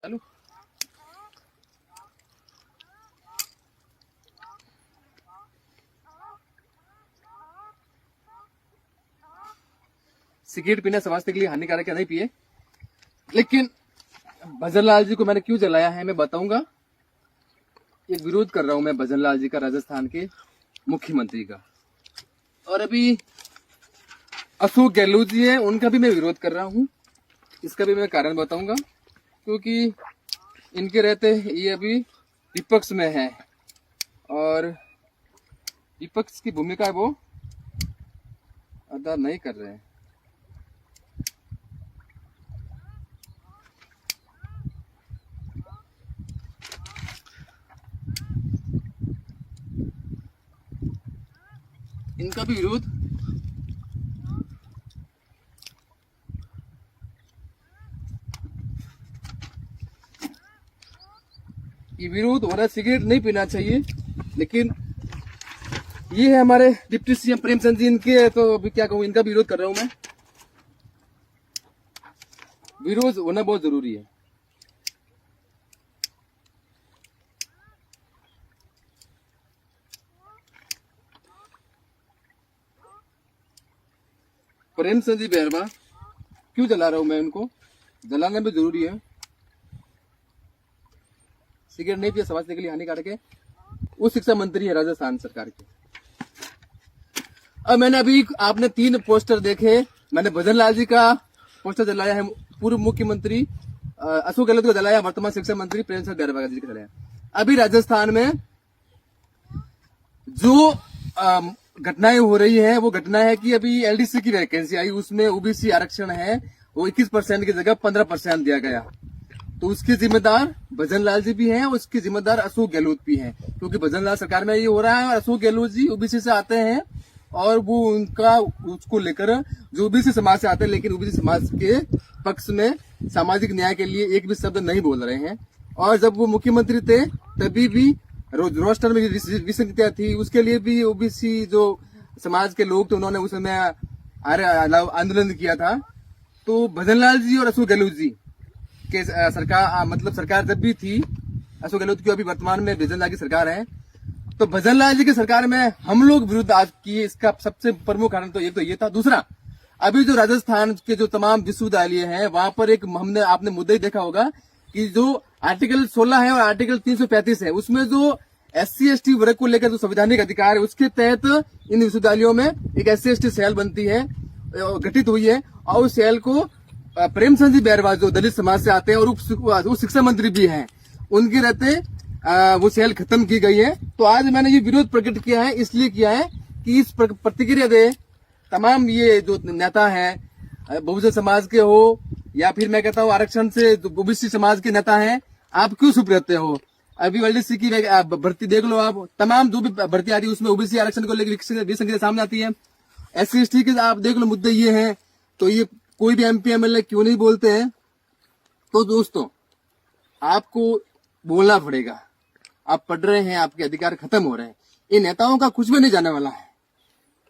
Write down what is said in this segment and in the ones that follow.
चलो सिगरेट पीना स्वास्थ्य के लिए हानिकारक है, नहीं पिए। लेकिन भजनलाल जी को मैंने क्यों जलाया है मैं बताऊंगा। एक विरोध कर रहा हूं मैं भजनलाल जी का, राजस्थान के मुख्यमंत्री का। और अभी अशोक गहलोत जी है, उनका भी मैं विरोध कर रहा हूं। इसका भी मैं कारण बताऊंगा, क्योंकि इनके रहते ये अभी विपक्ष में है और विपक्ष की भूमिका वो अदा नहीं कर रहे हैं। इनका भी विरोध हो रहा है, सिगरेट नहीं पीना चाहिए। लेकिन ये है हमारे डिप्टी सीएम प्रेमचंद जी, इनके तो अभी क्या कहूँ, इनका भी विरोध कर रहा हूं मैं। विरोध होना बहुत जरूरी है। प्रेमचंद जी बैरवा क्यों जला रहा हूं मैं, उनको जलाना भी जरूरी है। सिगरेट नहीं पिया स्वास्थ्य के लिए हानिकारक है। वो शिक्षा मंत्री है राजस्थान सरकार के। अब मैंने अभी आपने 3 पोस्टर देखे। मैंने भजनलाल जी का पोस्टर जलाया है, पूर्व मुख्यमंत्री अशोक गहलोत को जलाया, वर्तमान शिक्षा मंत्री प्रेमचंद बैरवा जी को जलाया। अभी राजस्थान में जो घटनाएं हो रही है वो घटना है कि अभी एलडीसी की वैकेंसी आई, उसमें ओबीसी आरक्षण है, वो 21% की जगह 15% दिया गया। तो उसके जिम्मेदार भजनलाल जी भी हैं, उसके जिम्मेदार अशोक गहलोत भी हैं, क्योंकि भजनलाल सरकार में ये हो रहा है और अशोक गहलोत जी ओबीसी से आते हैं और वो उनका उसको लेकर जो ओबीसी समाज से आते हैं, लेकिन ओबीसी समाज के पक्ष में सामाजिक न्याय के लिए एक भी शब्द नहीं बोल रहे हैं। और जब वो मुख्यमंत्री थे तभी भी रोस्टर में विसंगतियां थी, उसके लिए भी ओबीसी जो समाज के लोग थे उन्होंने उस समय आंदोलन किया था। तो भजनलाल जी और अशोक गहलोत जी के सरकार मतलब सरकार जब भी थी अशोक गहलोत की, अभी वर्तमान में भजनलाल की सरकार है, तो भजनलाल जी की सरकार में हम लोग विरुद्ध आज किए। इसका सबसे प्रमुख कारण तो ये था। दूसरा, अभी जो राजस्थान के जो तमाम विश्वविद्यालय हैं वहां पर एक हमने आपने मुद्दा ही देखा होगा कि जो आर्टिकल 16 है और आर्टिकल 335 है, उसमें जो SC/ST वर्ग को लेकर जो संवैधानिक अधिकार है, उसके तहत इन विश्वविद्यालयों में एक SC/ST सेल बनती है, गठित हुई है। और उस सेल को प्रेमचंद जी बैरवा जो दलित समाज से आते हैं और उप शिक्षा मंत्री भी हैं, उनके रहते वो सेल खत्म की गई है। तो आज मैंने ये विरोध प्रकट किया है, इसलिए किया है कि इस प्रतिक्रिया दे तमाम ये जो नेता हैं, बहुजन समाज के हो या फिर मैं कहता हूँ आरक्षण से ओबीसी समाज के नेता हैं, आप क्यों चुप रहते हो। अभी एलडीसी की भर्ती देख लो आप, तमाम जो भी भर्ती आ रही है उसमें ओबीसी आरक्षण को लेकर विसंगति सामने आती है। SC/ST के आप देख लो मुद्दे ये हैं, तो ये कोई भी MP MLA क्यों नहीं बोलते हैं। तो दोस्तों आपको बोलना पड़ेगा, आप पढ़ रहे हैं, आपके अधिकार खत्म हो रहे हैं। इन नेताओं का कुछ भी नहीं जाने वाला है।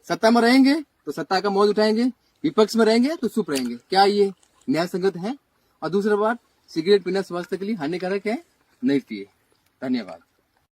सत्ता में रहेंगे तो सत्ता का मौज उठाएंगे, विपक्ष में रहेंगे तो चुप रहेंगे। क्या ये न्याय संगत है। और दूसरी बात, सिगरेट पीना स्वास्थ्य के लिए हानिकारक है, नहीं पिए। धन्यवाद।